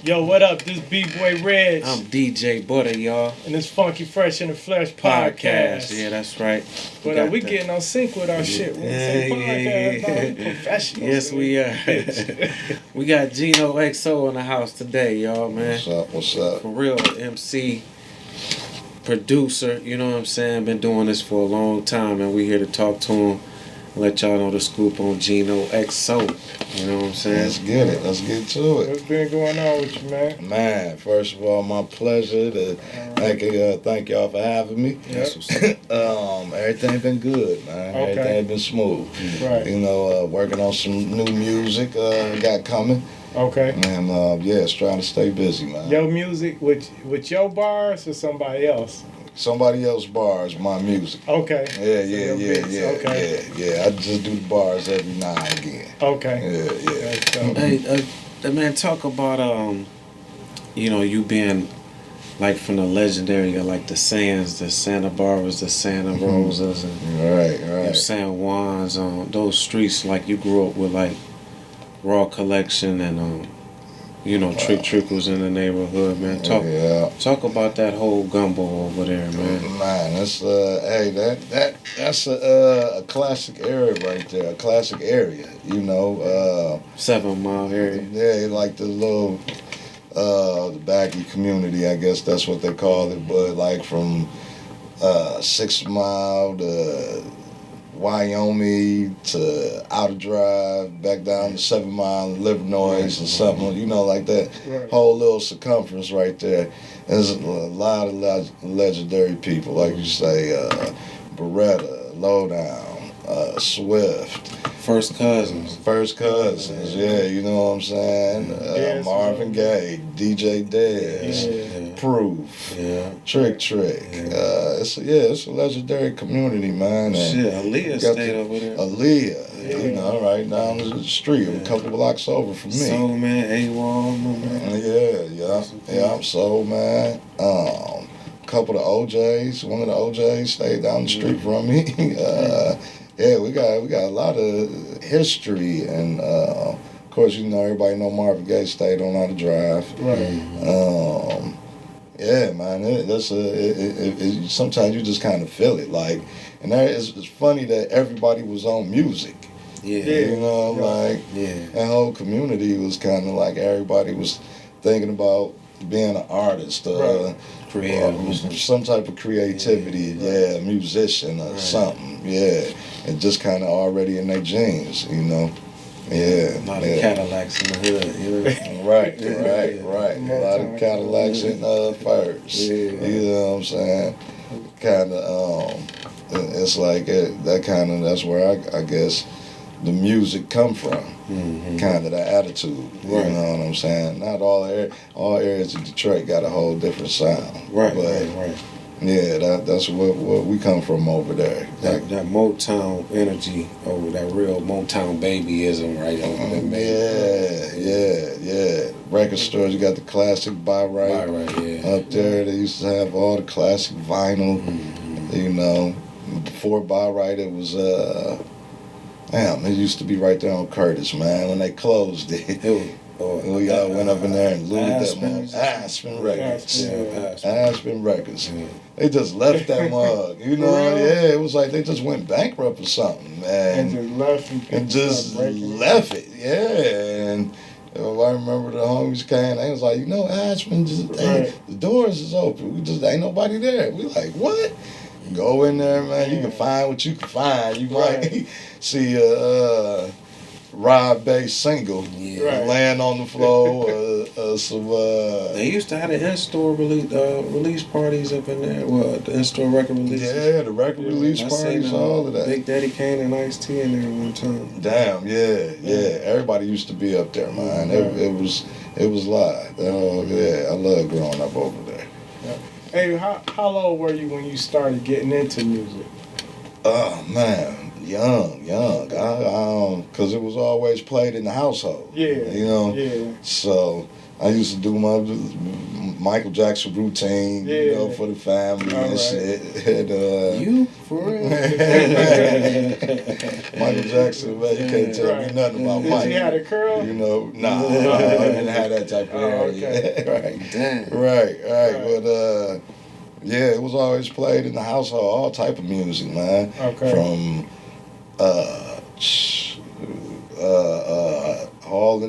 Yo, what up? This B-Boy Reg. I'm DJ Butter, y'all. And this Funky Fresh in the Flesh podcast. Yeah, that's right. But we getting on sync with our shit. When we say podcast, we professionals. Yes, we are. We got Geno XO in the house today, y'all, man. What's up? For real, MC, producer, you know what I'm saying? Been doing this for a long time, and we here to talk to him. Let y'all know the scoop on Geno XO. You know what I'm saying? Let's get it. Let's get to it. What's been going on with you, man? Man, first of all, my pleasure to thank y'all for having me. Yes. Everything been good, man. Okay. Everything been smooth. Right. You know, working on some new music got coming. Okay. And it's trying to stay busy, man. Your music with your bars or somebody else? Somebody else's bars, my music. Okay. Yeah. I just do the bars every now and again. Okay. Yeah. Hey, man, talk about you being like from the legendary, like the Sands, the Santa Barbaras, the Santa Rosas, and Right. San Juans, those streets. Like you grew up with like Raw Collection and Trick was in the neighborhood, man. Talk about that whole gumbo over there, man. Man, that's that's a classic area right there, a classic area. 7 Mile area. Yeah, like the little the baggy community, I guess that's what they call it. But like from 6 Mile to Wyoming to Outer Drive, back down to 7 Mile and Livernois and something, like that whole little circumference right there. There's a lot of legendary people, like you say, Beretta, Lowdown, Swift. First cousins, yeah, you know what I'm saying? Marvin Gaye, DJ Dez, Proof, Trick. It's a legendary community, man. Shit, Aaliyah stayed over there. Aaliyah, right down the street, a couple blocks over from me. Soul Man, AWOL, man. Yeah, Soul Man. Couple of OJs, one of the OJs stayed down the street from me. Yeah, we got a lot of history, and of course, everybody know Marvin Gaye stayed on Outer Drive. Right. Yeah, man, sometimes you just kind of feel it, like, and it's funny that everybody was on music. Yeah. That whole community was kind of like everybody was thinking about being an artist, some type of creativity, musician or something, and just kind of already in their genes, A lot of Cadillacs in the hood, Right. A lot of Cadillacs in furs. You know what I'm saying? Kind of, it's like that's where I guess the music come from. Kind of the attitude. You know what I'm saying? Not all areas of Detroit got a whole different sound. Right. Yeah, that's what we come from over there. That Motown energy, that real Motown babyism right over there. Yeah. Record stores, you got the classic Buy Right up there. They used to have all the classic vinyl. Before Buy Right, it was it used to be right there on Curtis, man. When they closed it, we all went up in there and looted that mug. Aspen Records. Aspen Records. They just left that mug. It was like they just went bankrupt or something, man. And just left it. Yeah. And I remember the homies came, they was like, Aspen, the doors is open. Ain't nobody there. We like, what? Go in there, man. You can find what you can find. You might see a Rob Bass single laying on the floor. Some. They used to have the in-store release parties up in there. Well, the in-store record releases. Yeah, the record release parties, all of that. Big Daddy Kane and Ice-T in there one time. Damn, yeah. Everybody used to be up there, man. It was live. I love growing up over there. Hey, how old were you when you started getting into music? Oh, man, young. Because it was always played in the household. Yeah. So I used to do my Michael Jackson routine, for the family and shit. And, you for real? Michael Jackson, man, you can't tell me nothing about Mike. Did you have a curl? Nah, I didn't have that type of hair. Okay. Right. Damn. Right. But it was always played in the household, all type of music, man. Okay. From Hall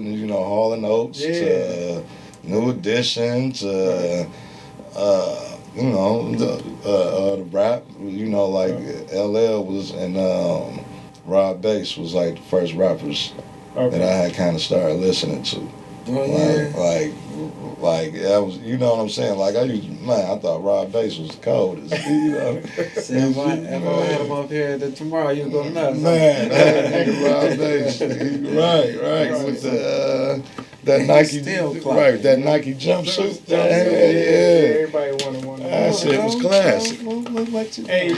and Oates to New Edition to the rap, like LL was and Rob Bass was like the first rappers that I had kind of started listening to. Like that was, you know what I'm saying? Like I thought Rob Bass was the coldest. See, if I had him up here tomorrow, you'd go nuts. Man, that nigga Rob Bass, right, with that Nike, that Nike jumpsuit. Everybody wanted. That shit was classic. Hey,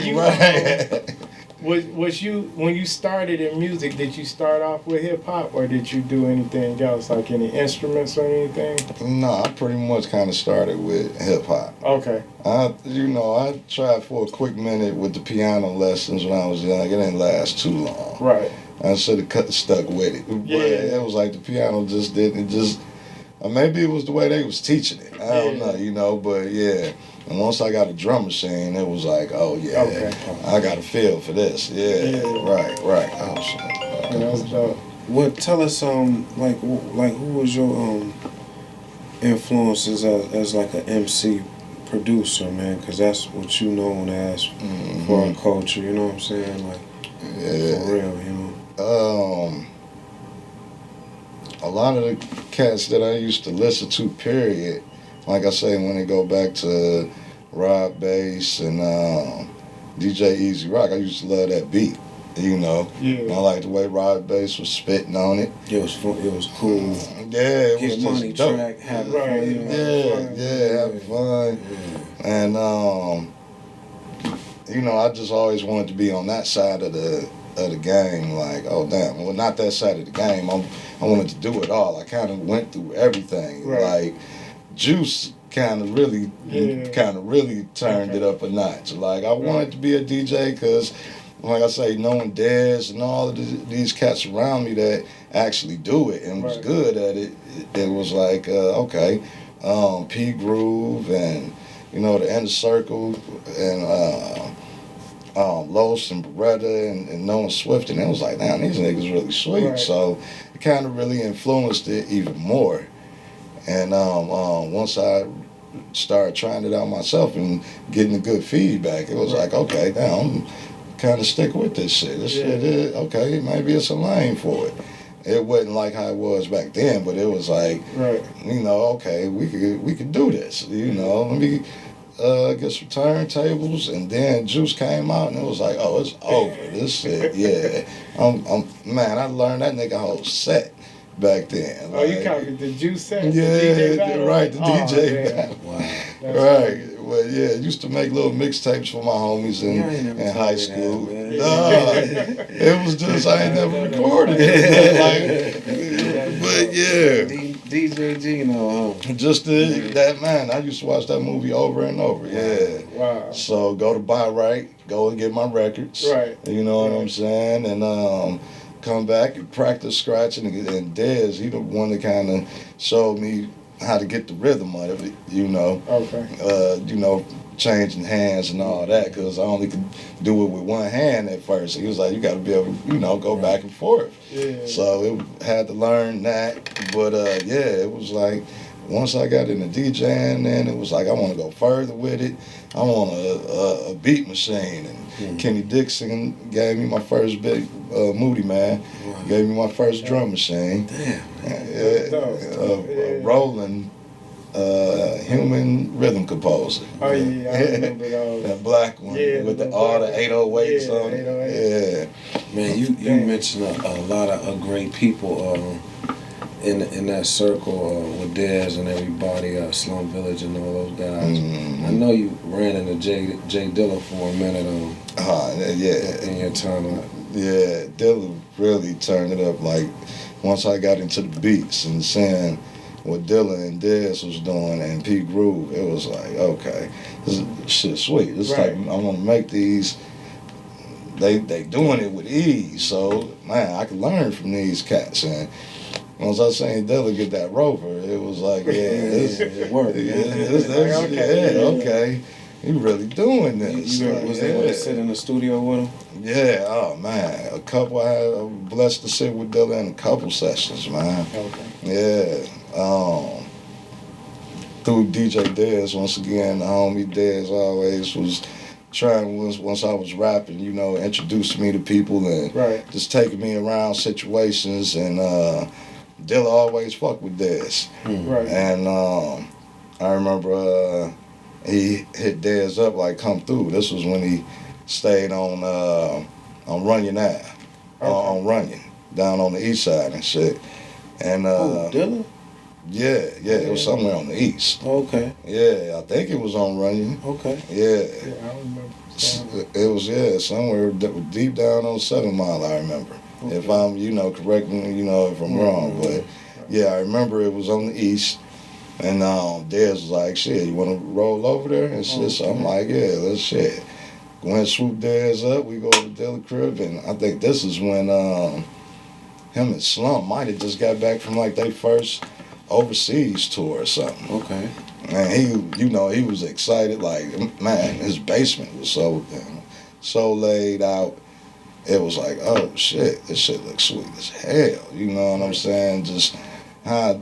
Was you, when you started in music, did you start off with hip hop or did you do anything else, like any instruments or anything? No, I pretty much kind of started with hip hop. Okay. I tried for a quick minute with the piano lessons when I was young. It didn't last too long. Right. I should have stuck with it. But it was like the piano just didn't, maybe it was the way they was teaching it. I don't know, but yeah. And once I got a drum machine, it was like, I got a feel for this. Right. Oh shit. That was dope. Well, tell us like who was your influences as like an MC producer, man? Because that's what you known as for our culture. You know what I'm saying? Like for real, A lot of the cats that I used to listen to, period. Like I say, when they go back to Rob Bass and DJ Easy Rock, I used to love that beat, And I like the way Rob Bass was spitting on it. It was fun. It was cool. Yeah, it was just money dope. Track, having fun. Having fun. And I just always wanted to be on that side of the game. Like, oh damn, well, not that side of the game. I wanted to do it all. I kind of went through everything. Right. Like Juice kind of really turned it up a notch. Like I wanted to be a DJ because, like I say, knowing Dez and all of these cats around me that actually do it and was good at it, it was like okay, P Groove and the Inner Circle and Los and Beretta and knowing Swift, and it was like, damn, these niggas really sweet. Right. So it kind of really influenced it even more. And once I started trying it out myself and getting the good feedback, it was like, okay, now I'm kind of stick with this shit. This shit is, okay, maybe it's a lane for it. It wasn't like how it was back then, but it was like, okay, we could do this. Let me get some turntables, and then Juice came out, and it was like, oh, it's over. This shit, I learned that nigga whole set back then. Oh, you copied the Juice set? Right, the DJ battle. Wow. Right. Well, I used to make little mixtapes for my homies in high school. It was just, I ain't never recorded it. But DJ Geno, just that, man, I used to watch that movie over and over. Wow. So go to Buy Right, go and get my records. Right. You know what I'm saying? And come back and practice scratching. And Dez, he the one that kind of showed me how to get the rhythm of it, Okay. Changing hands and all that, because I only could do it with one hand at first. He was like, you got to be able to, go back and forth. Yeah. So it had to learn that. But, it was like, once I got into DJing, then it was like, I want to go further with it. I want a beat machine. And Kenny Dixon gave me my first big, Moody Man, gave me my first drum machine. Damn. A Roland human rhythm composer. Oh, yeah, I remember those. That black one with all the 808s on it. Yeah. Man, you mentioned a lot of great people in that circle with Dez and everybody, Slum Village and all those guys. Mm-hmm. I know you ran into Jay Dilla for a minute in your time. Yeah, Dilla really turned it up. Like, once I got into the beats and saying, what Dilla and Dez was doing and P Groove, it was like, okay, this shit sweet. This Right. like I'm gonna make these. They doing it with ease, so man, I can learn from these cats. And once I seen Dilla get that Rover, it was like, yeah, it worked. Okay. He really doing this. You was able to sit in the studio with him? Yeah, oh man. I'm blessed to sit with Dilla in a couple sessions, man. Okay. Yeah. Through DJ Dez, once again, the homie Dez always was trying, once I was rapping, introduced me to people and Right. just taking me around situations. And Dilla always fucked with Dez. Right. And I remember he hit Dez up like, come through. This was when he stayed on Runyon Ave, on Runyon, down on the east side and shit. And Dilla? yeah, it was somewhere on the east. Okay. Yeah, I think it was on Runyon. Okay. Yeah. Yeah, I remember. It was, somewhere deep down on 7 Mile, I remember. Okay. If I'm, correct me, if I'm wrong. But yeah, I remember it was on the east. And Dez was like, shit, you want to roll over there? And shit, so I'm like, yeah, let's shit. Go ahead and swoop Dez up. We go to Dilla crib. And I think this is when him and Slump might have just got back from like their first overseas tour or something. Okay. And he was excited. Like, man, his basement was so laid out. It was like, oh shit, this shit looks sweet as hell. You know what I'm saying? Just how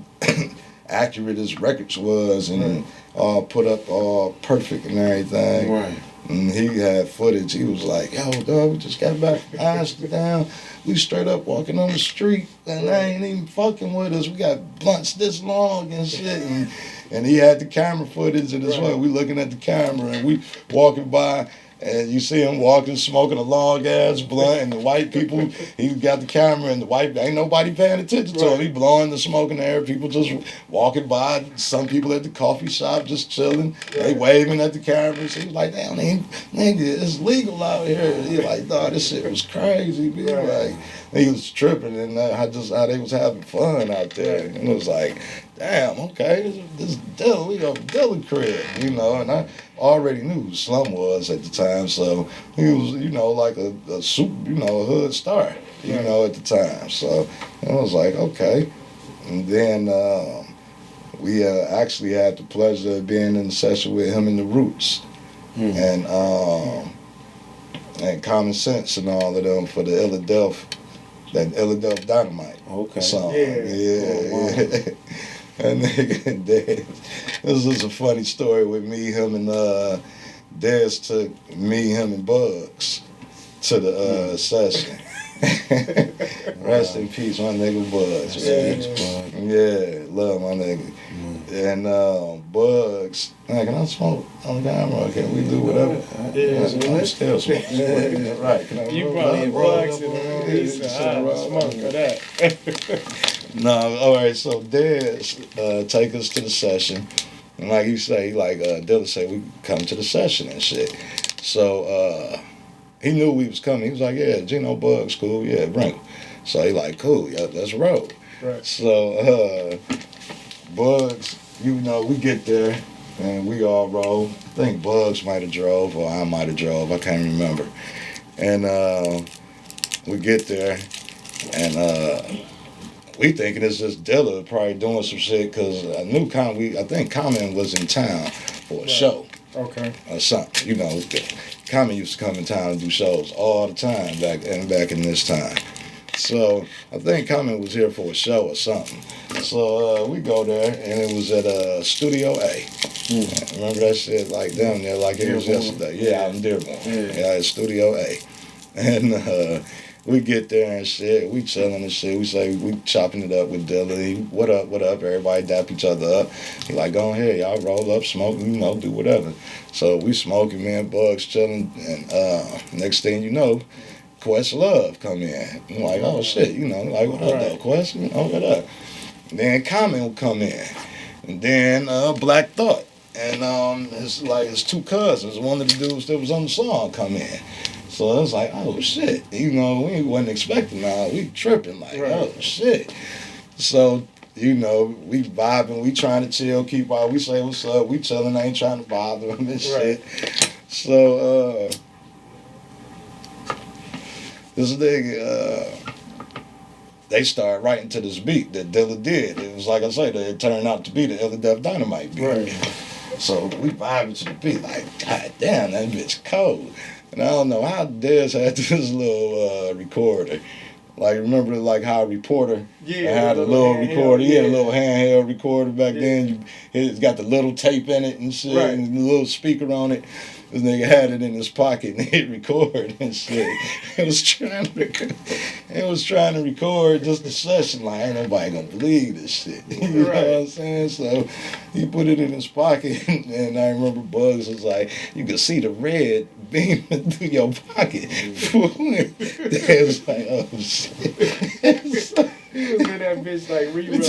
accurate his records was, and all put up all perfect and everything. Right. And he had footage. He was like, yo, dog, we just got back from Amsterdam. We straight up walking on the street, and they ain't even fucking with us. We got blunts this long and shit. And he had the camera footage, and it's like we looking at the camera, and we walking by, and you see him walking, smoking a long ass blunt, and the white people, he got the camera, and the white, ain't nobody paying attention to him. He blowing the smoke in the air, people just walking by, some people at the coffee shop just chilling, they waving at the cameras. He was like, damn, nigga, it's legal out here. He like, dog, this shit was crazy, man. Like, he was tripping, and how they was having fun out there. And it was like, damn, okay, this Dilla, we go to Dilla crib, and I already knew who Slum was at the time, so he was, like a super, a hood star, at the time. So I was like, okay. And then we actually had the pleasure of being in the session with him and the Roots, and Common Sense and all of them for the Philadelphia Dynamite song. Yeah. Oh, wow. And nigga, Dez, this was a funny story with me, him, and Dez took me, him, and Bugz to the session. Rest in peace, my nigga Bugz. Yeah, love my nigga. And Bugz, man, can I smoke on camera? Can we do whatever? I'm still smoking. Right. Can I You roll probably up? Bugs in the room. He said, I smoke for that. No, all right, so Dez take us to the session. And like you say, Dilla said, we come to the session and shit. So he knew we was coming. He was like, yeah, Geno Bugz, cool, yeah, bring him. So he like, cool, yeah, let's roll. Right. So Bugz, we get there and we all roll. I think Bugz might have drove or I might have drove. I can't remember. And we get there and we thinking it's just Dilla probably doing some shit because I think Common was in town for a show. Okay. Or something. Common used to come in town and do shows all the time back in this time. So I think Common was here for a show or something. So we go there and it was at Studio A. Remember that shit like down there like it was yesterday. Yeah, out in Dearborn. Yeah, at Studio A. And we get there and shit, we chilling and shit. We say, we chopping it up with Dilla. He, what up? Everybody dap each other up. He like, go ahead, y'all roll up, smoke, do whatever. So we smoking, man, Bugz chilling. And next thing you know, Questlove come in. I'm like, oh shit, like, what up, though, Quest? What up? And then Common will come in. And then Black Thought. And his two cousins, one of the dudes that was on the song, come in. So it was like, oh shit, we wasn't expecting that. We tripping like, oh shit. So you know, we vibing, we trying to chill, keep out. We say what's up, we chilling, ain't trying to bother them and shit. So, this nigga, they started writing to this beat that Dilla did. It was like I said, it turned out to be the Illa Def Dynamite beat. Right. So we vibing to the beat, like, God damn, that bitch cold. And I don't know how Dez had this little recorder. Like, remember like how a reporter had a little recorder? He had a little handheld recorder back then. It's got the little tape in it and shit, and the little speaker on it. This nigga had it in his pocket and he'd record and shit. It was trying to record just the session. Like, ain't nobody gonna believe this shit. You know what I'm saying? So he put it in his pocket, and I remember Bugz was like, you could see the red beaming through your pocket. They was like, oh shit. He was in that bitch like rerun.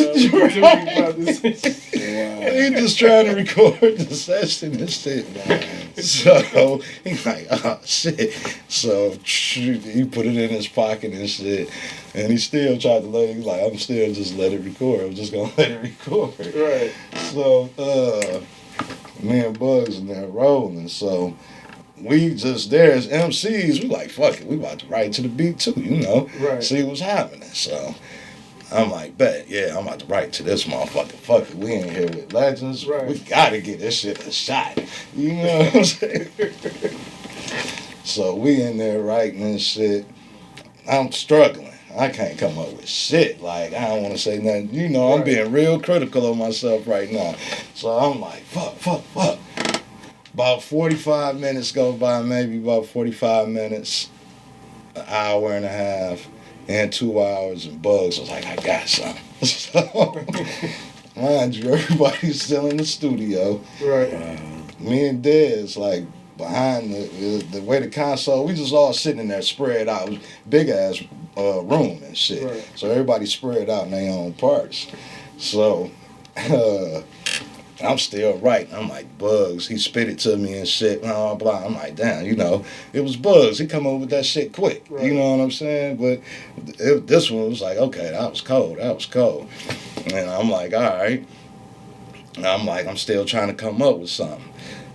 He just trying to record the session and shit. So he's like, oh shit. So he put it in his pocket and shit. And he still tried to let it, like, I'm still just let it record. I'm just gonna let it record. Right. So me and Bugz in there rolling. So we just there as MCs, we like, fuck it, we about to write to the beat too, you know. Right. See what's happening. So I'm like, bet, yeah, I'm about to write to this motherfucker. Fuck it, we in here with legends. Right. We gotta get this shit a shot. You know what I'm saying? So we in there writing and shit. I'm struggling. I can't come up with shit. Like, I don't want to say nothing. You know, I'm being real critical of myself right now. So I'm like, fuck. About 45 minutes go by, maybe about 45 minutes, an hour and a half, and 2 hours, and Bugz was like, I got something. So, mind you, everybody's still in the studio. Right. Me and Dez, like, behind the way the console, we just all sitting in there spread out. It was big ass room and shit. Right. So everybody spread out in their own parts. So I'm still writing. I'm like, Bugz, he spit it to me and shit, blah, blah. I'm like, damn, you know, it was Bugz. He come up with that shit quick. Right. You know what I'm saying? But this one was like, okay, that was cold. And I'm like, all right. And I'm like, I'm still trying to come up with something.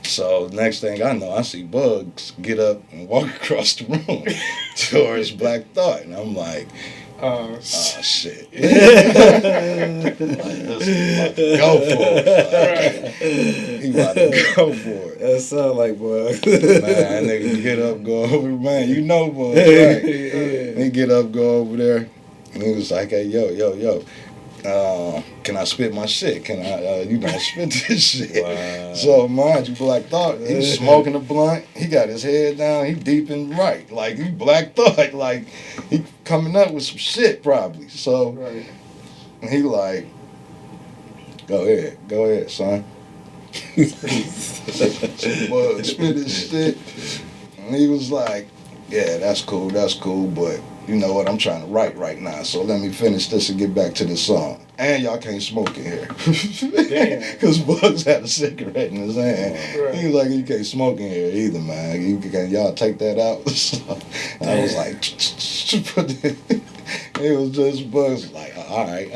So next thing I know, I see Bugz get up and walk across the room towards Black Thought. And I'm like, oh shit. Like, this is about to go for it. Like, he about to go for it. That sound like Bugz. Man, nigga get up, go over, man. You know Bugz, right? He get up, go over there. And he was like, hey, yo. Can I spit my shit? Can I, spit this shit? Wow. So, mind you, Black Thought, he's smoking a blunt. He got his head down. He deep and right. Like, he Black Thought. Like, he coming up with some shit, probably. So, he like, go ahead, son. Bugz spit his shit. And he was like, yeah, that's cool, but you know what, I'm trying to write right now, so let me finish this and get back to the song. And y'all can't smoke in here. Damn. Because Bugz had a cigarette in his hand. Right. He was like, you can't smoke in here either, man. Y'all take that out? So I was like, it was just Bugz like, all right.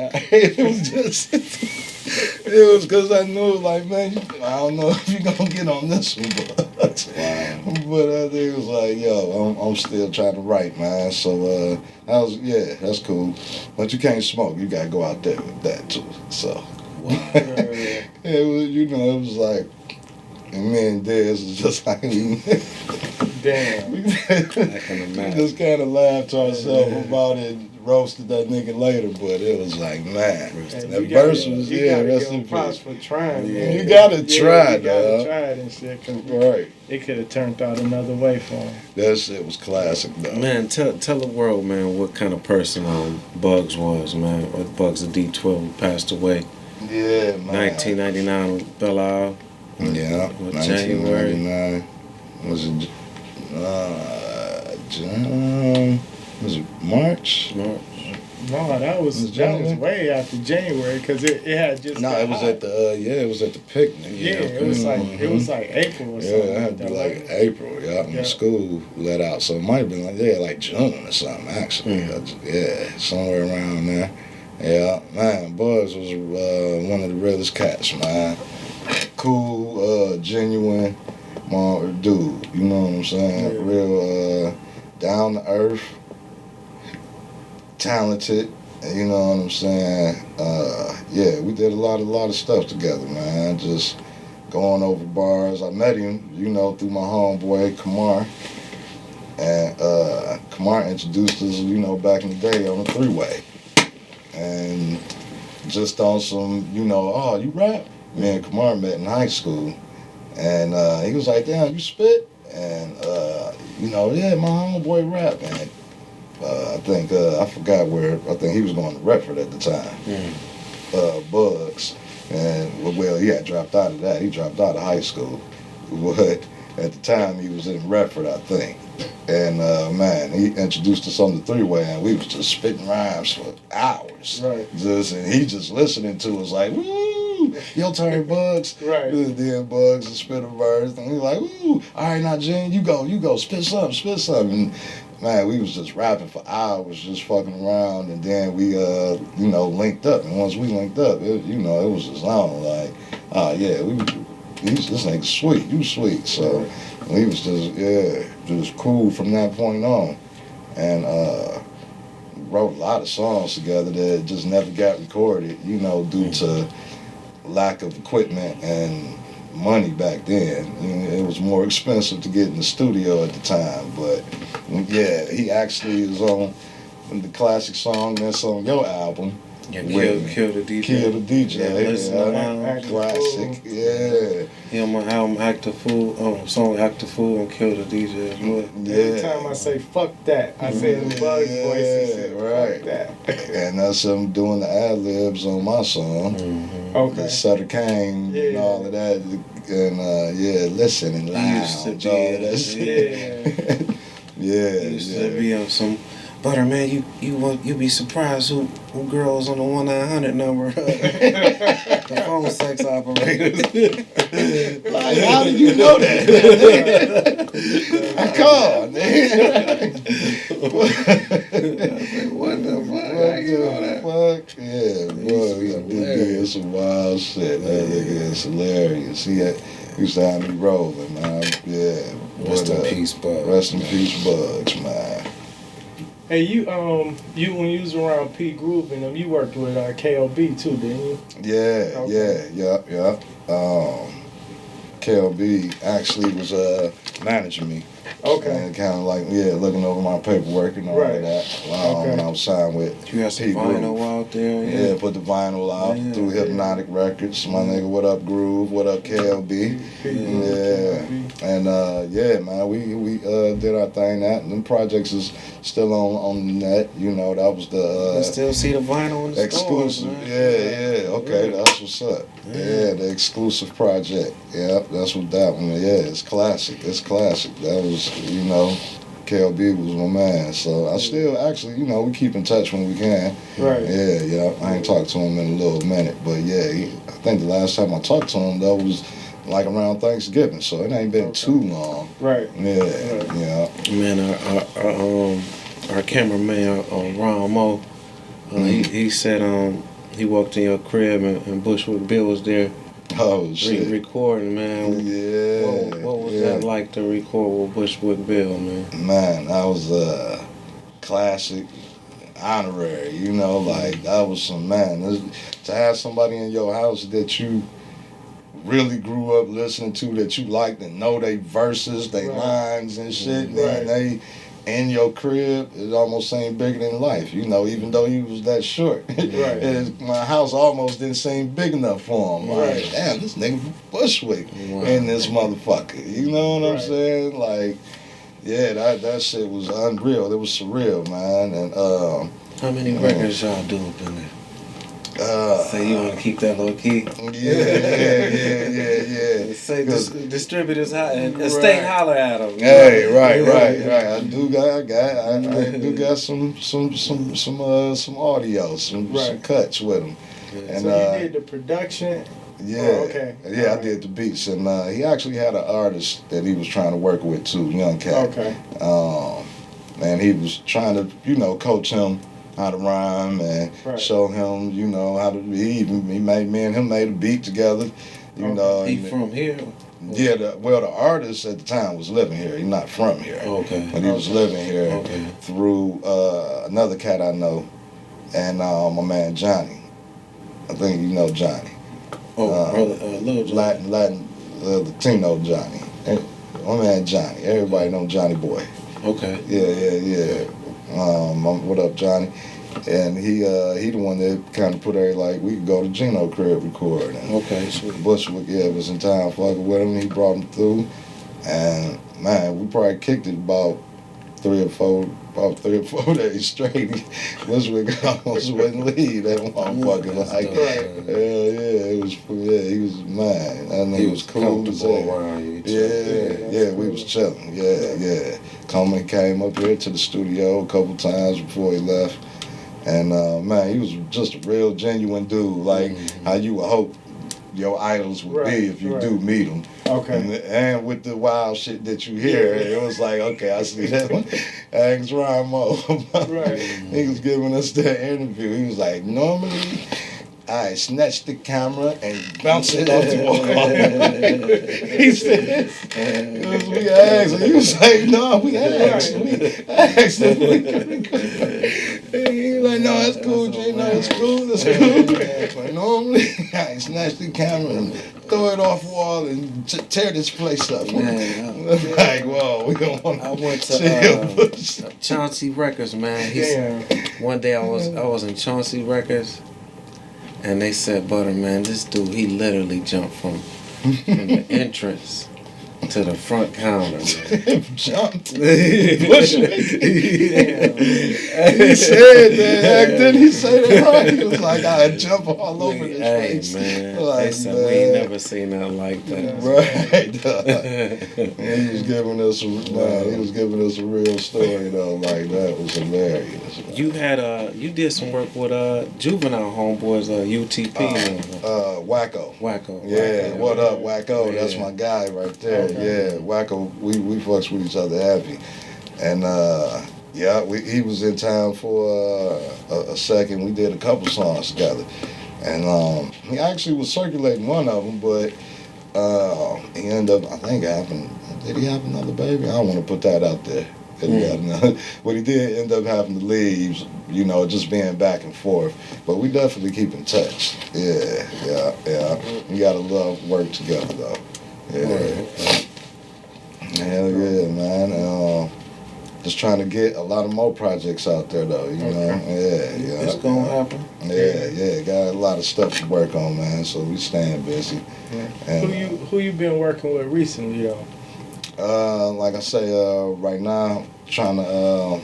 It was because I knew, like, man, I don't know if you're going to get on this one, but I think it was like, yo, I'm still trying to write, man. So, that's cool. But you can't smoke. You got to go out there with that, too. So, it was like, and me and Dez was just like, damn. We just kind of laughed to ourselves about it. Roasted that nigga later, but it was like, man, that verse was, that's the props for trying. You gotta try, dog. Try it and shit. Right. It could have turned out another way for him. That shit was classic, though. Man, tell the world, man, what kind of person Bugz was, man. Bugz the D12 passed away. Yeah, man. 1999, Belle Isle. Yeah, 1999. Was it was it March? No, that was way after January because it had just. No, it was hot. It was at the picnic. Yeah, it was like April or something. Yeah, it had to be like April. When school let out, so it might have been like June or something actually. Yeah, somewhere around there. Yeah, man, Bugz was one of the realest cats, man. Cool, genuine, dude. You know what I'm saying? Yeah. Real down to earth, talented. You know what I'm saying? Yeah, we did a lot of stuff together, man. Just going over bars. I met him, you know, through my homeboy Kamar. And Kamar introduced us, you know, back in the day on the three-way. And just on some, you know, oh, you rap? Me and Kamar met in high school. And he was like, damn, you spit? And, you know, yeah, my homeboy rap, man. I think, I forgot where, I think he was going to Redford at the time. Bugz. And, well, he had dropped out of that. He dropped out of high school. But at the time, he was in Redford, I think. And, man, he introduced us on the three-way, and we was just spitting rhymes for hours. Right. And he just listening to us like, woo, your turn, Bugz. Right. Then Bugz and spit a verse, and we like, woo, all right, now, Jen, you go, spit something. And, man, we was just rapping for hours, just fucking around, and then we, you know, linked up. And once we linked up, you know, it was just on, like, oh, yeah, this nigga's sweet, you sweet. So he was just cool from that point on. And wrote a lot of songs together that just never got recorded, you know, due to lack of equipment and money back then. It was more expensive to get in the studio at the time. But yeah, he actually is on the classic song that's on your album. Yeah, Kill the DJ. Kill the DJ. Yeah, listen to classic. Yeah. He on my album Act the Fool, song Act the Fool and Kill the DJ as well. Every time I say fuck that, I say it in Bugz voice. Right. Fuck that. And that's him doing the ad-libs on my song. Okay. The Sutter Kane and all of that. And yeah, listening loud. Used to be, all of that shit. Yeah. Used to be on some butter, man. You be surprised who girls on the 1-900 number. The phone sex operators. Like, how did you know that? I called, man. What the fuck? How you know that? Fuck? Yeah, boy, he did some wild shit. That nigga is hilarious. He used to have me rolling, man. Yeah. Rest in peace, Bugz. Rest in peace, Bugz, man. Hey, you when you was around P Groove and them, you worked with KLB too, didn't you? Yeah, Okay. yeah. KLB actually was managing me. Okay. And kind of like, looking over my paperwork and all of that. When I was signed with You got some P Groove. vinyl out there? Yeah, put the vinyl out through Hypnotic Records. My nigga, what up, Groove? What up, KLB? Yeah. And yeah, man, we did our thing. That them projects is still on the net. You know, that was the I still see the vinyl in the exclusive. stores, man. Yeah. Okay, that's what's up. Yeah, the exclusive project. Yeah, that's what that one. Yeah, it's classic. That was, you know, KLB was my man. So I still actually, you know, we keep in touch when we can. Right. Yeah. I ain't talked to him in a little minute, but yeah, I think the last time I talked to him though was like around Thanksgiving, so it ain't been too long. Right. Yeah. Man, our cameraman, Ron Mo, he said he walked in your crib and Bushwick Bill was there. Oh shit. Recording, man. Yeah. What was that like to record with Bushwick Bill, man? Man, that was a classic honorary, you know, like that was some to have somebody in your house that you really grew up listening to, that you liked and know they verses, they lines and shit, man, they in your crib, it almost seemed bigger than life, you know, even though he was that short. My house almost didn't seem big enough for him. Like, damn, this nigga from Bushwick in this motherfucker. You know what I'm saying? Like, yeah, that shit was unreal. It was surreal, man. And how many records y'all do up in there? So you want to keep that low key? Yeah. Say distributors and estate holler at them. Hey, right. I do got some audio, some cuts with them. And so you did the production. Yeah. Oh, okay. Yeah, I did the beats, and he actually had an artist that he was trying to work with too, young cat. Okay. And he was trying to, you know, coach him how to rhyme and Right. show him, you know, how to. He made me and him made a beat together. You know, He and- from here? yeah, the artist at the time was living here. He's not from here. Okay. But he was living here Okay. through another cat I know, and my man Johnny. I think you know Johnny. Oh, brother, Lil John. Latin, Latino Johnny. My man Johnny. Everybody know Johnny Boy. Okay. Yeah. What up, Johnny? And he the one that kind of put like we could go to Geno crib record. And Okay, sweet. Bushwick, was in town fucking with him. He brought him through, and man, we probably kicked it about 3 or 4 days straight. Bushwick almost wouldn't leave that motherfucker. Like, it was, he was mine. I mean, He he was was cool as comfortable hell. around you. Yeah, we was chilling. Yeah. Coleman came up here to the studio a couple times before he left. And man, he was just a real genuine dude, like how you would hope your idols would be if you do meet them. Okay. And with the wild shit that you hear, it was like, okay, I see that one. Thanks, Ramo. Right. He was giving us that interview. He was like, normally I snatch the camera and bounce it off the wall. He said, we asked him. He was like, no, we asked him. He was like, no, that's cool, Jay. No, it's cool. But normally I snatch the camera and throw it off the wall and tear this place up. Man, Like, whoa, we don't want I went to to Chauncey Records, man. Yeah. One day I was in Chauncey Records, and they said, Butter, man, this dude, he literally jumped from the entrance to the front counter, man. Jumped. Bushwick. He said that. Didn't he say that right? He was like, I jump all over this place. Man. Like, They said, we ain't never seen nothing like that. Right. He was giving us a real story though. Like that was hilarious. You had you did some work with Juvenile Homeboys, UTP. Wacko. Wacko. Yeah, Wacko. what up, Wacko? Yeah. That's my guy right there. Okay. Yeah, Wacko, we fucks with each other heavy. And he was in town for a second. We did a couple songs together. And he actually was circulating one of them, but he ended up, I think did he have another baby? I don't want to put that out there. But he did end up having to leave, you know, just being back and forth. But we definitely keep in touch. Yeah. We got to love work together, though. Yeah. Hell yeah, man. Just trying to get a lot of more projects out there, though, you know? Yeah. It's going to happen. Yeah. Got a lot of stuff to work on, man, so we staying busy. Yeah. And, Who you been working with recently, though? Like I say, right now, we about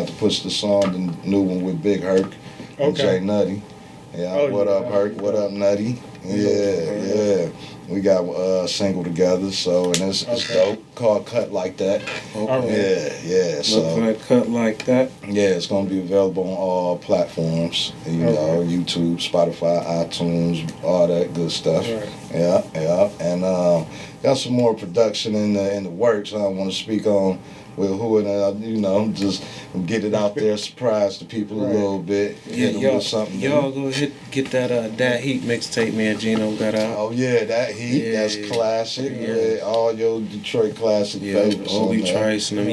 to push the song, the new one with Big Herc and Jay Nutty. Yeah, what up, Herc? What up, Nutty? Yeah. We got a single together, and it's dope, called Cut Like That. Okay. Yeah. So Cut Like That. yeah, it's gonna be available on all platforms. You know, YouTube, Spotify, iTunes, all that good stuff. Right. Yeah. And got some more production in the works. I want to speak on with who and you know, just get it out there, surprise the people a little bit. Hit them with something. Y'all go get that Heat mixtape me and Geno got out. Oh yeah, that Heat. Yeah, that's classic. Yeah, all your Detroit classic favorites. Obi Trice and them.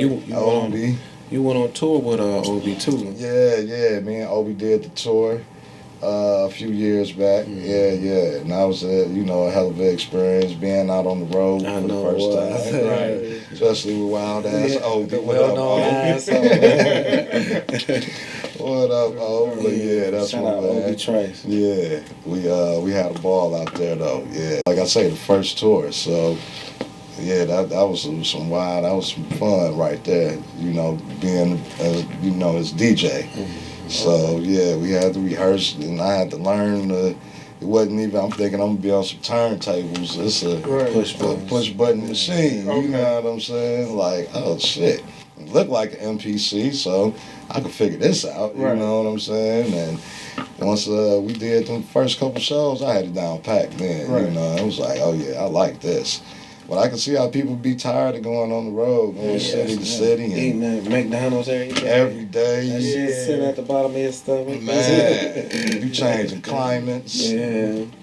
You went on tour with Obi too. Yeah. Me and Obi did the tour a few years back. Yeah. And that was a hell of an experience being out on the road for the first time. Right. Especially with wild ass Obi. Well-known asshole. What up, Obi? Yeah, that's Shout my out man. Obi Trice. Yeah, we had a ball out there though. Yeah, like I say, the first tour. So yeah, that was some wild. That was some fun right there. You know, being as DJ. So yeah, we had to rehearse, and I had to learn. It wasn't even. I'm thinking I'm gonna be on some turntables. It's a push button machine. Okay. You know what I'm saying? Like, oh shit, it looked like an MPC, so I could figure this out. You know what I'm saying? And once we did the first couple shows, I had it down packed. Then you know, I was like, oh yeah, I like this. But I can see how people be tired of going on the road, going city to city. And eating at McDonald's every day. Every day. That shit sitting at the bottom of your stomach. Man, you changing climates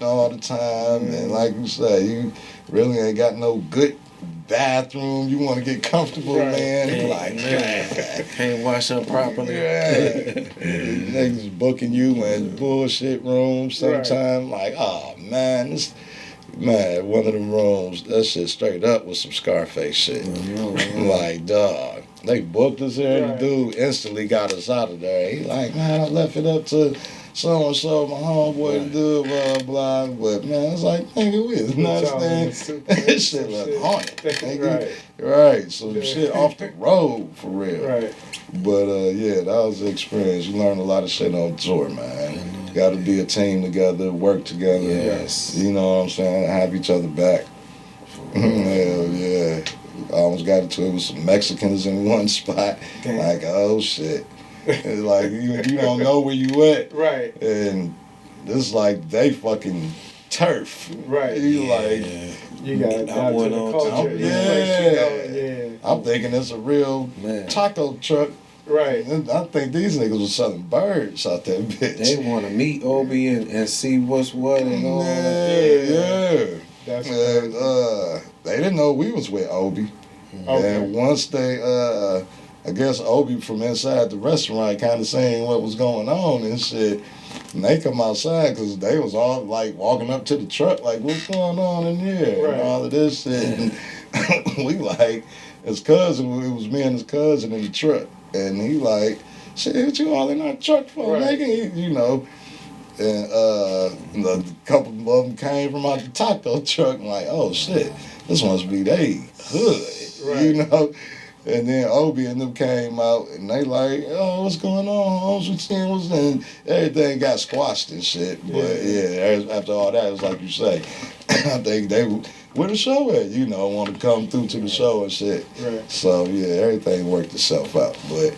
all the time. And like you say, you really ain't got no good bathroom. You want to get comfortable, man. Can't wash up properly. Niggas booking you in bullshit rooms sometimes. Like, oh, man, one of them rooms, that shit straight up was some Scarface shit. Like, dog, they booked us here, and the dude instantly got us out of there. He like, man, I left it up to so-and-so, my homeboy, to do blah, blah. But, man, it's like, nigga, we is nuts, man. That shit look haunted, nigga. Right, so shit off the road, for real. Right. But, yeah, that was the experience. You learn a lot of shit on tour, man. Got to be a team together, work together. Yes. You know what I'm saying? Have each other back. Hell yeah. I almost got into it with some Mexicans in one spot. Damn. Like, oh shit. It's like, you don't know where you at. Right. And this like, they fucking turf. Right. You you got to adapt to the culture. I'm thinking it's a real taco truck. Right. I think these niggas was selling birds out there, bitch. They want to meet Obi and see what's what and all that. That's they didn't know we was with Obi. Okay. And once they, I guess Obi from inside the restaurant kind of saying what was going on and shit, and they come outside because they was all like walking up to the truck like, what's going on in here? And all of this shit. And we like, his cousin, it was me and his cousin in the truck. And he like, shit, what you all in our truck for, nigga? You know. And a couple of them came from out the taco truck and like, oh shit, this must be they hood, you know. And then Obi and them came out and they like, oh, what's going on? And everything got squashed and shit. But after all that, it was like you say, I think they where the show at? You know, want to come through to the show and shit. Right. So yeah, everything worked itself out. But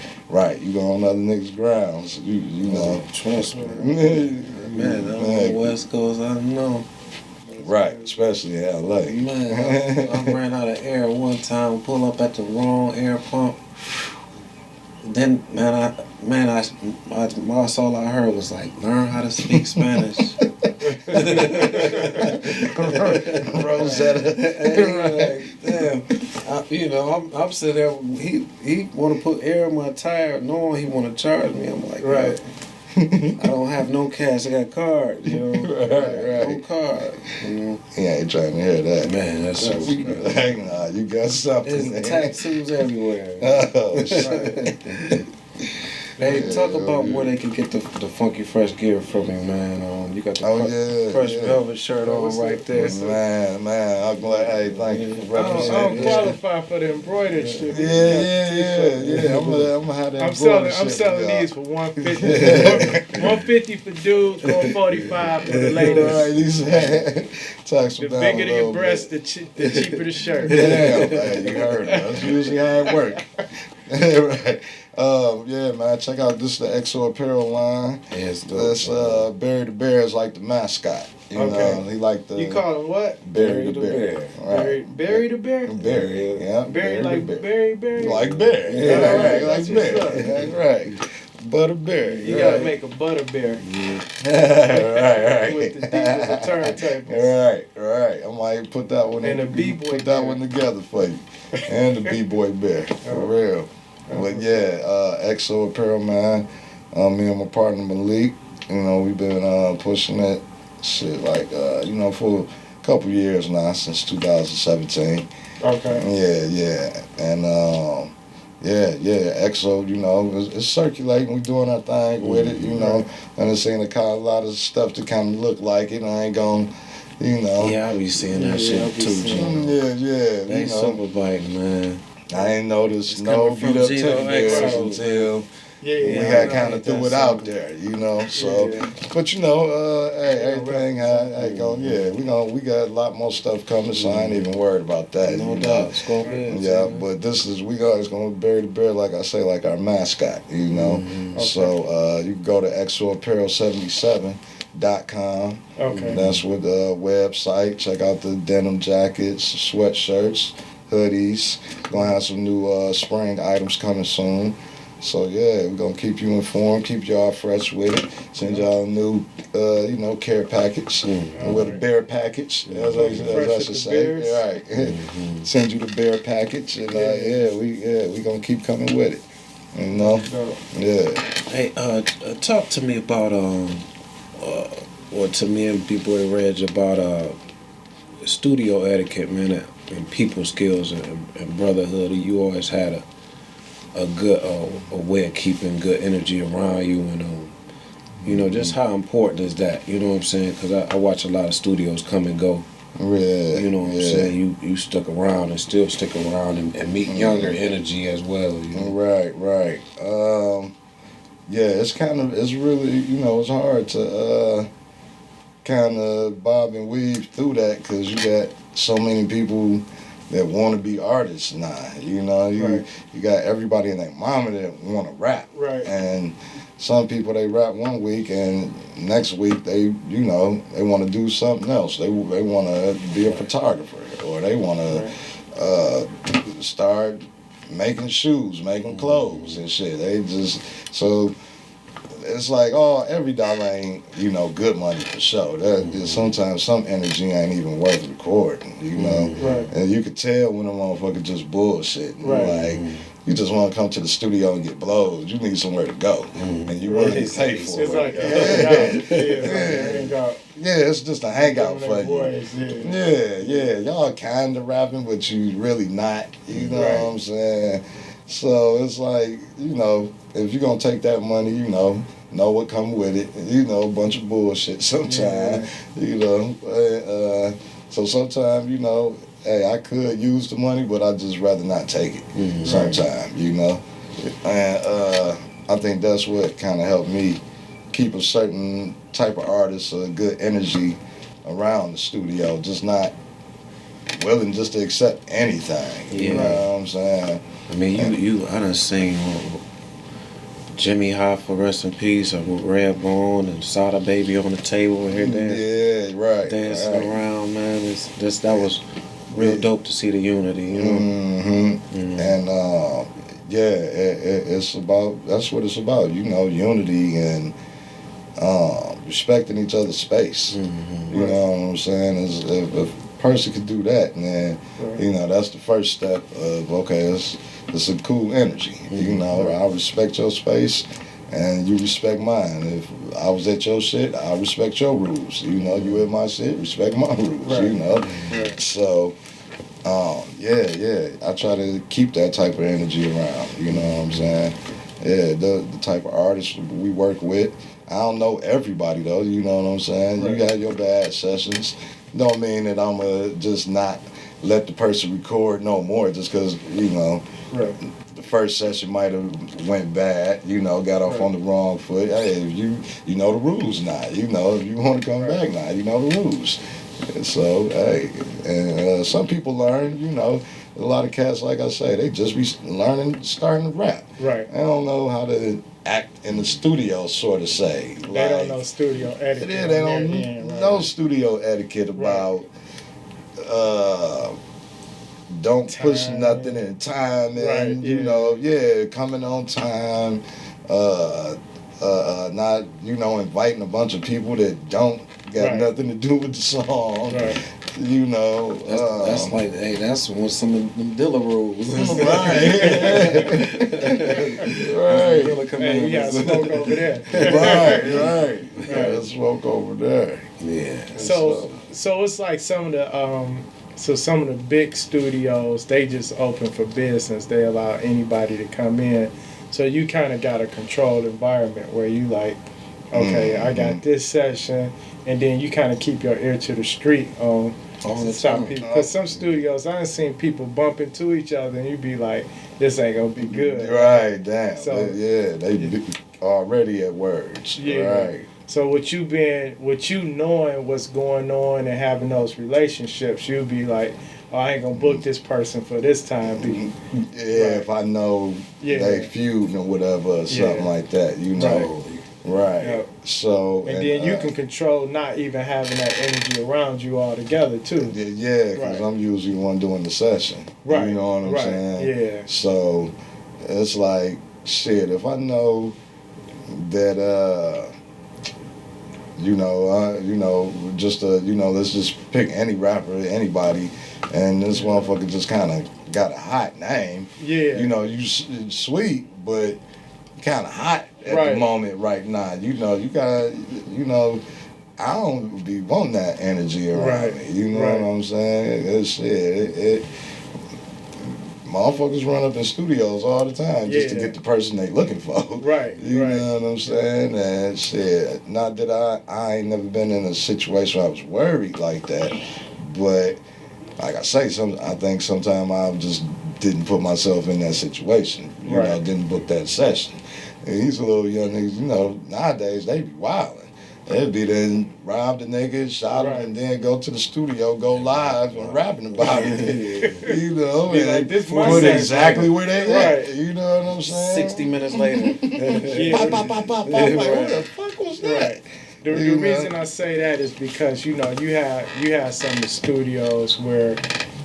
you go on other niggas' grounds, you know. Trust me. Man, on the West Coast, I know. Right, especially in LA. Man, I ran out of air one time, pull up at the wrong air pump. Then, that's all I heard was like, learn how to speak Spanish. Rosetta. Like, damn. I'm sitting there, he want to put air in my tire, knowing he want to charge me. I'm like, right. I don't have no cash, I got cards, you know. Right. No card. You know? He ain't trying to hear that. Man, that's so crazy. Nah, you got something. There's tattoos everywhere. Oh, shit. Hey, talk about where they can get the funky fresh gear from you, man. You got the fresh velvet shirt on right there. So. Man, I'm glad. Hey, thank you for representing. I don't qualify for the embroidered shit. Yeah. I'm gonna have that. I'm selling these for $150. $150 for dudes, $145 for the ladies. The bigger your breast, the cheaper the shirt. Damn, man, you heard it. That's usually how it works. Right. Yeah, man, check out this the XO apparel line. Yes, this Barry the Bear is like the mascot. You know, he like the. You call him what? Barry the Bear. Right. Barry the Bear. Barry, yeah. Barry like Barry. Like Barry. Yeah, right. Like Barry. That's right. Butterberry. You gotta make a butterberry. Right. With the turntable. Right. I might put that one and a B-boy put that one together for you. And the B-boy bear. For real. But yeah, XO apparel, man. Me and my partner Malik, we've been pushing it shit like for a couple years now, since 2017. Okay. Yeah. And XO, it's circulating. We doing our thing with it, and it's seeing a lot of stuff to kind of look like it. I ain't gonna, Yeah, I be seeing that shit too, Yeah. They super biting, man. I ain't noticed no beat up teddy bears until we had kind of threw it out there, So, but hey, everything I go, we got a lot more stuff coming, so I ain't even worried about that. No doubt, but this is we always gonna bury the bear, like I say, like our mascot, So you can go to XO Apparel 77. unreleased.com. Okay. That's with the website. Check out the denim jackets, sweatshirts, hoodies. Gonna have some new spring items coming soon. So yeah, we're gonna keep you informed, keep y'all fresh with it. Send y'all a new, care package, with a bear package, as I should say. Right. Send you the bear package, and we gonna keep coming with it. You know. Yeah. Hey, talk to me about or to me and B-Boy Reg about studio etiquette, man, and people skills and brotherhood. You always had a good a way of keeping good energy around you, and just how important is that? You know what I'm saying? Because I watch a lot of studios come and go. Yeah, you know what I'm saying? You stuck around and still stick around and meet younger energy as well. Right. It's really, it's hard to kind of bob and weave through that because you got so many people that want to be artists now. You got everybody and their mama that want to rap. Right. And some people, they rap one week and next week they want to do something else. They want to be a photographer, or they want to start making shoes, making clothes and shit. So it's like, every dollar ain't, good money for sure. Sometimes some energy ain't even worth recording, Right. And you could tell when a motherfucker just bullshit. Right. Like, you just want to come to the studio and get blows. You need somewhere to go. And you really pay for it's it. Like it's just a hangout for you. Yeah. Y'all kind of rapping, but you really not. You know what I'm saying? So it's like, if you're going to take that money, know what come with it. A bunch of bullshit sometimes. So sometimes, hey, I could use the money, but I'd just rather not take it sometimes, And I think that's what kind of helped me keep a certain type of artist, a good energy around the studio, just not willing just to accept anything. You know what I'm saying? I mean, I done seen Jimmy Hoffa, rest in peace, with Redbone and Sada Baby on the table here dancing around, man. That was real dope to see the unity, And it's about, that's what it's about, unity and respecting each other's space. You know what I'm saying? If a person could do that, then that's the first step of, okay, it's a cool energy. I respect your space and you respect mine. If I was at your shit, I respect your rules. You at my shit, respect my rules. So I try to keep that type of energy around. You know what I'm saying? Yeah, the type of artists we work with. I don't know everybody though. You know what I'm saying? You got your bad sessions. Don't mean that I'm just not let the person record no more just because the first session might have went bad. Got off on the wrong foot. Hey, you know the rules now. If you want to come back now, you know the rules. So hey, and some people learn. A lot of cats, like I say, they just be starting to rap. Right. They don't know how to act in the studio, sort of say. They don't know studio etiquette. Yeah, they don't know studio etiquette about don't push nothing in time, and coming on time, not inviting a bunch of people that don't got nothing to do with the song. Right. That's like, hey, that's one some of them Dilla rules. Right. Hey, you got smoke over there. Right. You got smoke over there. Yeah. So it's like some of the big studios, they just open for business. They allow anybody to come in. So you kind of got a controlled environment where you like, okay, I got this session, and then you kind of keep your ear to the street on stop people. Because some studios, I done seen people bump into each other, and you be like, this ain't gonna be good. Right, damn. So, they be already at words. Yeah. Right. So with you knowing what's going on and having those relationships, you'll be like, I ain't gonna book this person for this time. If I know they feud or whatever or something like that, Right. Yep. So and then you can control not even having that energy around you altogether too. Yeah, because I'm usually the one doing the session. Right. You know what I'm saying? Yeah. So it's like shit. If I know that let's just pick any rapper, anybody, and this motherfucker just kind of got a hot name. Yeah. You know, you sweet, but kind of hot at the moment right now. You got, I don't be wanting that energy around me. You know what I'm saying? It's shit. Motherfuckers run up in studios all the time just to get the person they looking for. Right. You know what I'm saying? And shit. Not that I ain't never been in a situation where I was worried like that, but like I say, I think sometimes I just didn't put myself in that situation. You know, didn't book that session. And these little young niggas, nowadays they be wilding. They'd be then rob the nigga, shot him, and then go to the studio, go live and rapping about it. Be and like, this put exactly where they at. You know what I'm saying? 60 minutes later. Pop. Like, what the fuck was that? The reason I say that is because you have some of the studios where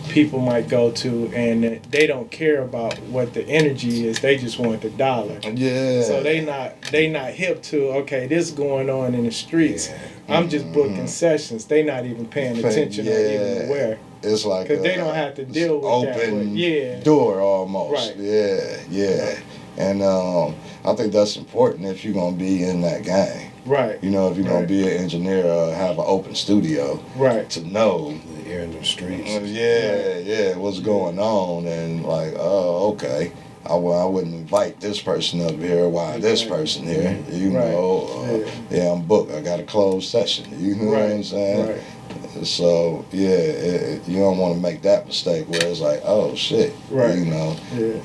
people might go to and they don't care about what the energy is, they just want the dollar. Yeah. So they not hip to, okay, this going on in the streets. I'm just booking sessions. They not even paying attention or even aware. It's like because they don't have to deal with open that. Door almost. Right. Yeah. And I think that's important if you're gonna be in that game. Right. You know, if you're gonna be an engineer or have an open studio. Right. To know. You're in the streets. What's going on, and like, oh, okay. I wouldn't invite this person up here. Why this person here? You know, I'm booked. I got a closed session. You know what I'm saying? Right. So you don't want to make that mistake where it's like, oh shit. Right. You know, the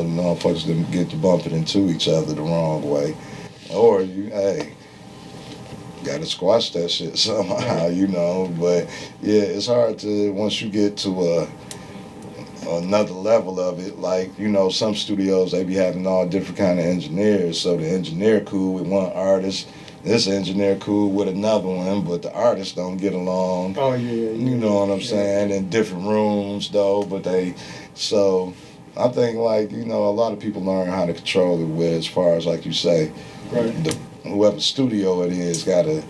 motherfuckers didn't get to bumping into each other the wrong way, or gotta squash that shit somehow, but it's hard to, once you get to another level of it, like, some studios, they be having all different kind of engineers, so the engineer cool with one artist, this engineer cool with another one, but the artists don't get along. You know what I'm saying? In different rooms though, so I think like, a lot of people learn how to control it with, as far as like you say, whoever studio it is got to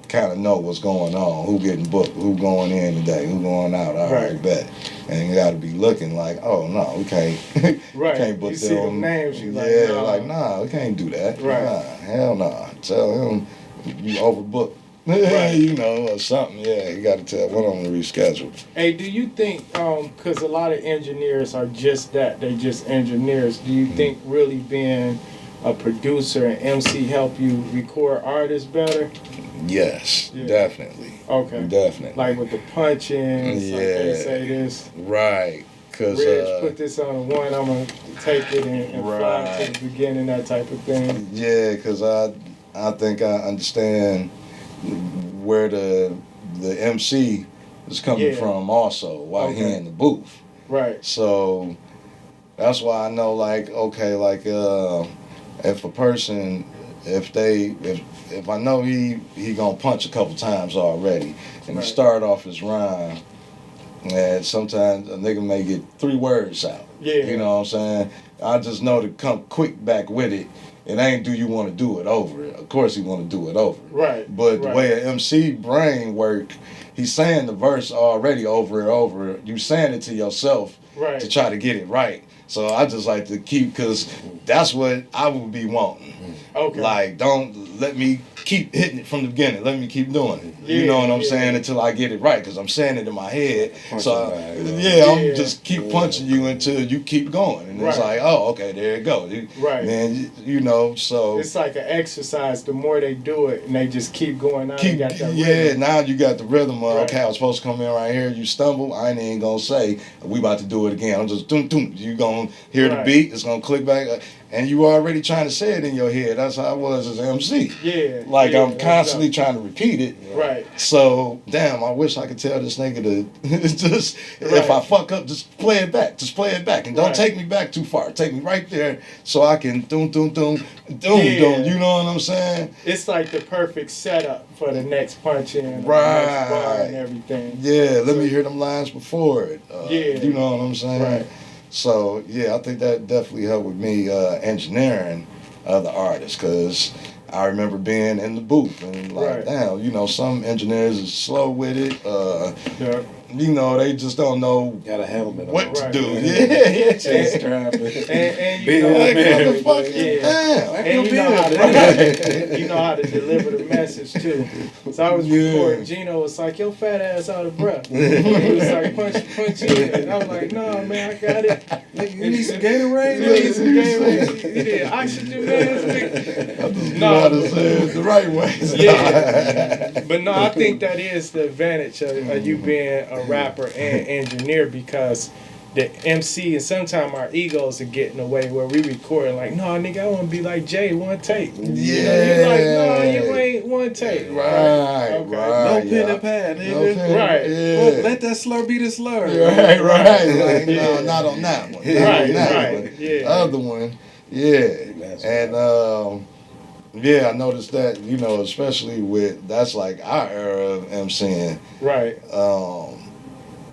kind of know what's going on, who getting booked, who going in today, who going out. All right, bet. And you got to be looking like, oh no, we can't, can't book them. You see them names, you nah, we can't do that. Right. Nah, hell nah. Tell him you overbooked. Or something. Yeah, you got to tell one of them to reschedule. Hey, do you think, because a lot of engineers are just that, they just engineers, do you think really being a producer and MC help you record artists better? Yes, definitely. Okay. Definitely. Like with the punch-ins, like they say this. Right. Cause, Rich, put this on one, I'm going to take it and fly to the beginning, that type of thing. Yeah, because I think I understand where the MC is coming from also while he in the booth. Right. So that's why I know, like, okay, like, if a person, if I know he gonna punch a couple times already, and he start off his rhyme, and sometimes a nigga may get 3 words out. You know what I'm saying? I just know to come quick back with it. It ain't do you want to do it over. Of course he want to do it over. Right. But the way an MC brain work, he's saying the verse already over and over. You saying it to yourself to try to get it right. So I just like to keep, because that's what I would be wanting. Okay. Like, don't let me keep hitting it from the beginning. Let me keep doing it. You know what I'm saying? Until I get it right, because I'm saying it in my head. I'm just keep punching you until you keep going. And it's like, oh, okay, there you go. Then, so. It's like an exercise. The more they do it, and they just keep going on. You got that rhythm. Now you got the rhythm of, okay, I was supposed to come in right here. You stumble. I ain't even going to say, we about to do it again. I'm just, doom. You going to hear the beat. It's going to click back. and you already trying to say it in your head. That's how I was as an MC. Yeah. Like I'm constantly trying to repeat it. Right. So damn, I wish I could tell this nigga to just if I fuck up, just play it back. Just play it back, and don't take me back too far. Take me right there so I can doom. You know what I'm saying? It's like the perfect setup for the next punch in, right? Next bar and everything. Yeah. Let me hear them lines before it. You know what I'm saying? Right. So yeah, I think that definitely helped with me engineering other artists, because I remember being in the booth and like, damn, you know, some engineers is slow with it. You know, they just don't know got a helmet what to do. Yeah. And you know, and you know how to deliver the message too. So I was recording. Geno was like, "Yo, fat ass out of breath." He was like, "Punch in." And I was like, "No, man, I got it." You need some Gatorade. You need some Gatorade. You need oxygen mask. I just know how to say it the right way. Yeah, but no, I think that is the advantage of you being a rapper and engineer, because the MC and sometimes our egos are getting away where we recording like, no, nigga, I want to be like Jay, one take. Yeah. You know, you're like, no, you ain't one take. Right. No pen and pad, nigga. Right. Well, let that slur be the slur. Right. Like, no, not on that one. Right. The other one, and yeah, I noticed that, you know, especially with, that's like our era of MCing. Right.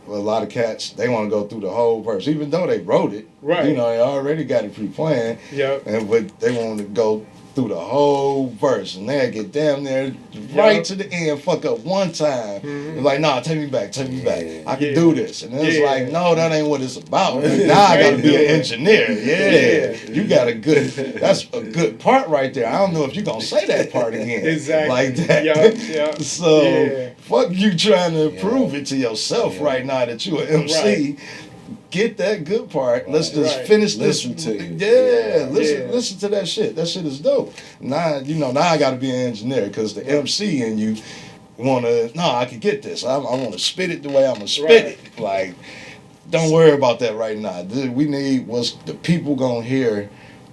A lot of cats, they want to go through the whole verse, even though they wrote it. Right. You know, they already got it pre-planned. Yep. But they want to go through the whole verse, and they get damn near right to the end, fuck up one time. It's like, nah, take me back. I can do this. And it's like, no, that ain't what it's about. Now I gotta be an engineer. You got that's a good part right there. I don't know if you're gonna say that part again. Exactly. Like that. Yep. So fuck you trying to prove it to yourself right now that you an MC. Get that good part. Let's just finish this. Listen to you. Listen to that shit. That shit is dope. Now, you know, now I got to be an engineer, because the MC in you want to, no, I can get this. I want to spit it the way I'm going to spit it. Like, don't worry about that right now. We need what's the people going to hear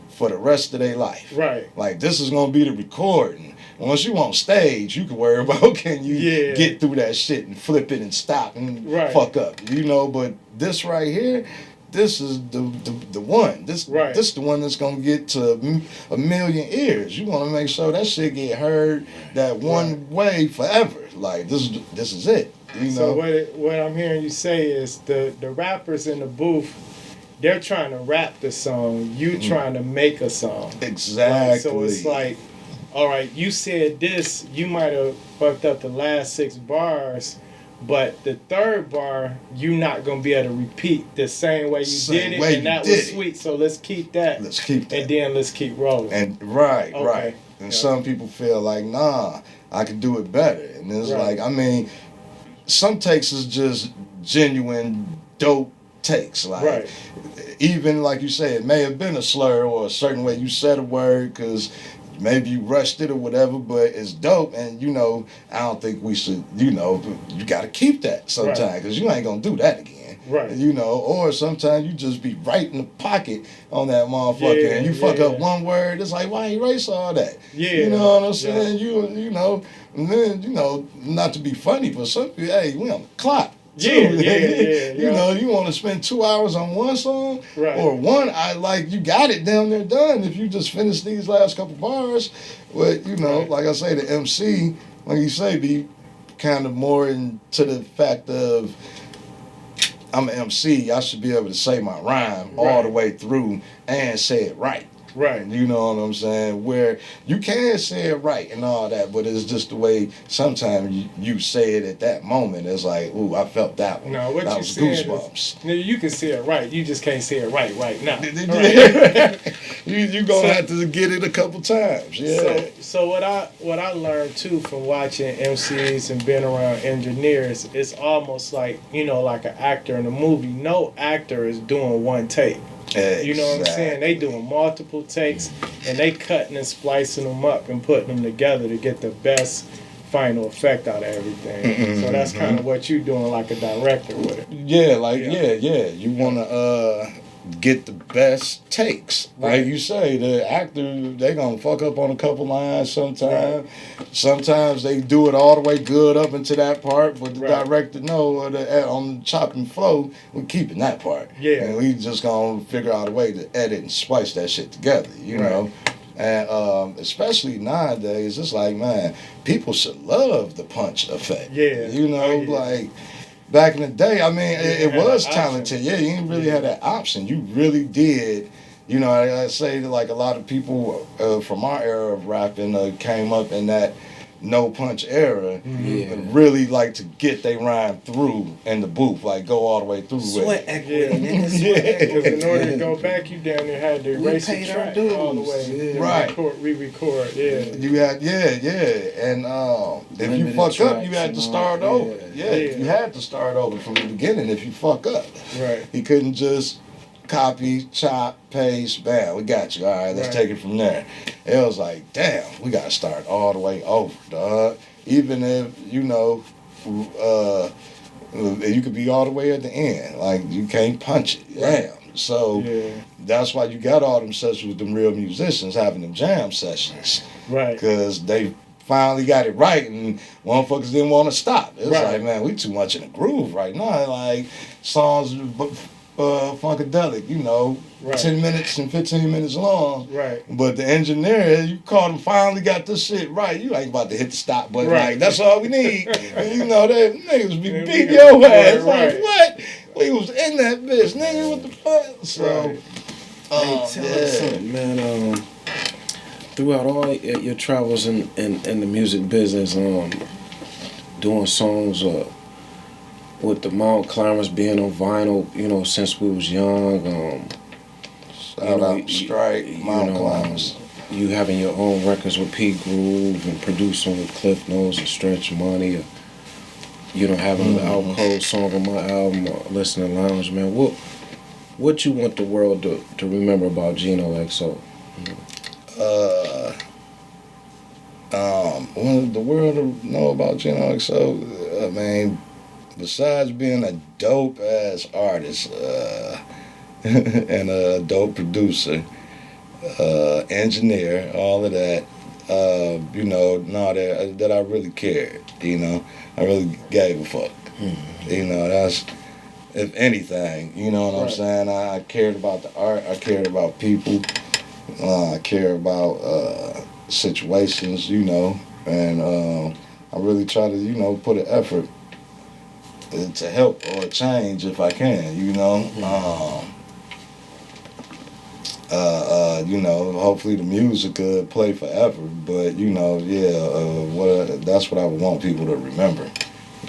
for the rest of their life. Right. Like, this is going to be the recording. Once you on stage, you can worry about can you get through that shit and flip it and stop and fuck up. You know, but this right here, this is the one. This the one that's gonna get to a million ears. You want to make sure that shit get heard that one way forever. Like this is it. You know. So what I'm hearing you say is the rappers in the booth, they're trying to rap the song. You trying to make a song. Exactly. Right? So it's like, all right, you said this, you might have fucked up the last 6 bars, but the third bar, you're not going to be able to repeat the same way you did it, and that was sweet, so let's keep that. And then let's keep rolling. And right. And some people feel like, nah, I can do it better. And it's like, I mean, some takes is just genuine dope takes. Like, even like you say, it may have been a slur or a certain way you said a word, because maybe you rushed it or whatever, but it's dope. And, you know, I don't think we should, you know, you got to keep that sometimes, because you ain't going to do that again. Right. You know, or sometimes you just be right in the pocket on that motherfucker, and you fuck up one word, it's like, why erase all that? You know what I'm saying? You know, and then, you know, not to be funny, but some people, hey, we on the clock. You know, you want to spend 2 hours on one song or one, you got it down there done if you just finish these last couple bars. But, you know, like I say, the MC, like you say, be kind of more into the fact of, I'm an MC, I should be able to say my rhyme all the way through and say it right. Right. You know what I'm saying? Where you can say it right and all that, but it's just the way sometimes you say it at that moment. It's like, ooh, I felt that one. No, what that you was saying goosebumps. Is, you can say it right. You just can't say it right now. You gonna have to get it a couple times. Yeah. So what I learned too from watching MCs and being around engineers, it's almost like, you know, like an actor in a movie. No actor is doing one take. Exactly. You know what I'm saying? They doing multiple takes, and they cutting and splicing them up and putting them together to get the best final effect out of everything. So that's kind of what you doing like a director with it. Yeah, like yeah. You wanna get the best takes. Like you say, the actor, they gonna fuck up on a couple lines sometimes. Sometimes they do it all the way good up into that part, but the director on the chopping flow, we keeping that part. Yeah. And we just gonna figure out a way to edit and splice that shit together, you know? And especially nowadays, it's like, man, people should love the punch effect. Yeah. You know, like... Back in the day, I mean, it was talented. Yeah, you didn't really have that option. You really did. You know, I say that, like, a lot of people from our era of rapping came up in that no punch era, really like to get their rhyme through in the booth, like go all the way through sweat with equity, because in order to go back, you down there had to erase the track all the way, re-record, You had, and if you fuck up, you had to start over. You had to start over from the beginning if you fuck up. Right. You couldn't just copy, chop, paste, bam, we got you. All right, let's take it from there. It was like, damn, we got to start all the way over, dog. Even if, you know, you could be all the way at the end. Like, you can't punch it. Damn. So that's why you got all them sessions with them real musicians having them jam sessions. Right. Because they finally got it right and motherfuckers didn't want to stop. It was like, man, we too much in the groove right now. Like, songs... funkadelic, you know, 10 minutes and 15 minutes long. Right. But the engineer, you called him, finally got this shit right. You ain't about to hit the stop button. Like, that's all we need. And you know, that niggas be beating your ass. Like, what? We was in that bitch, nigga, what the fuck? So, tell us something, man. Throughout all your travels in the music business, doing songs, with the Mount Climbers being on vinyl, you know, since we was young. Shout out Strike, Mount Climbers. You having your own records with P Groove and producing with Cliff Nose and Stretch Money, or, you know, having the Alcohol song on my album, Listening Lounge, man. What you want the world to remember about Geno XO? What the world to know about Geno XO, I mean, besides being a dope ass artist and a dope producer, engineer, all of that, you know, that I really cared. You know, I really gave a fuck. You know, that's, if anything, you know what I'm saying. I cared about the art. I cared about people. I care about situations. You know, and I really try to, you know, put an effort to help or change if I can, you know. You know, hopefully the music could play forever, but you know, that's what I would want people to remember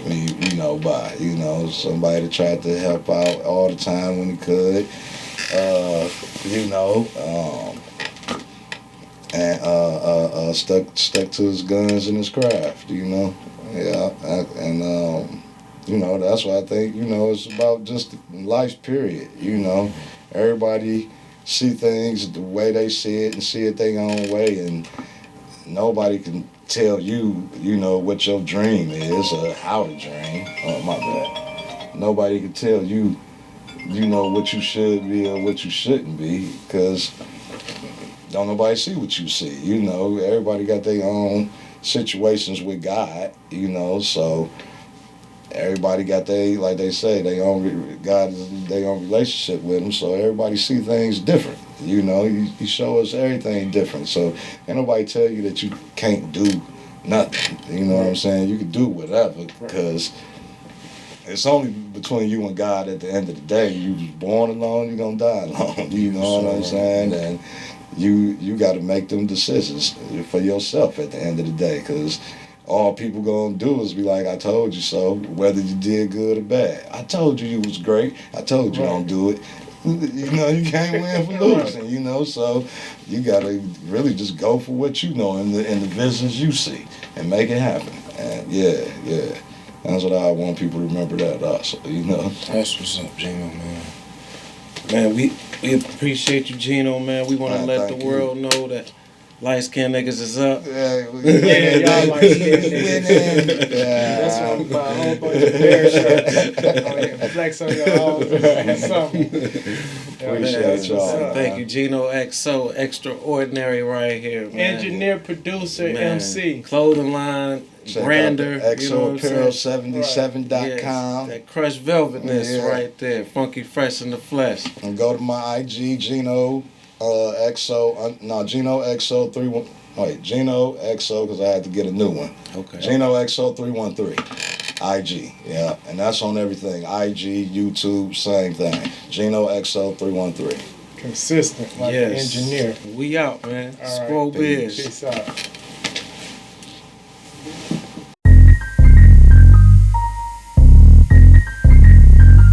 me, you know, by, you know, somebody that tried to help out all the time when he could, you know, and stuck to his guns and his craft, you know, you know, that's why I think, you know, it's about just life, period. You know, everybody see things the way they see it and see it their own way, and nobody can tell you, you know, what your dream is or how to dream. Oh, my bad. Nobody can tell you, you know, what you should be or what you shouldn't be, because don't nobody see what you see. You know, everybody got their own situations with God, you know, so... Everybody got like they say, God is their own relationship with him, so everybody see things different. You know, he show us everything different. So ain't nobody tell you that you can't do nothing. You know what I'm saying? You can do whatever, because it's only between you and God at the end of the day. You was born alone, you're gonna die alone. You know what I'm saying? And you got to make them decisions for yourself at the end of the day, because all people gonna do is be like, I told you so, whether you did good or bad. I told you was great. I told you don't do it. You know, you can't win for losing, you know, so you gotta really just go for what you know in the visions you see and make it happen. And yeah. That's what I want people to remember that also, you know. That's what's up, Geno, man. Man, we appreciate you, Geno, man. We wanna let the world know that Light skinned niggas is up. Yeah, y'all like skin niggas. Yeah. That's why I'm buying a whole bunch of bear shirts. Flex on your arms or something. Appreciate y'all. Thank you, Geno XO, extraordinary right here, man. Engineer, producer, Man. MC. Clothing line, Check brander. out the you know what I'm saying? XOapparel77.com. That crushed velvetness right there. Funky fresh in the flesh. And go to my IG, Geno XO. No, Geno XO 31. Wait, Geno XO, because I had to get a new one. Okay. Geno XO 313. IG, yeah, and that's on everything. IG, YouTube, same thing. Geno XO 313. Consistent, like an engineer. We out, man. All right. Scroll Biz. Peace out.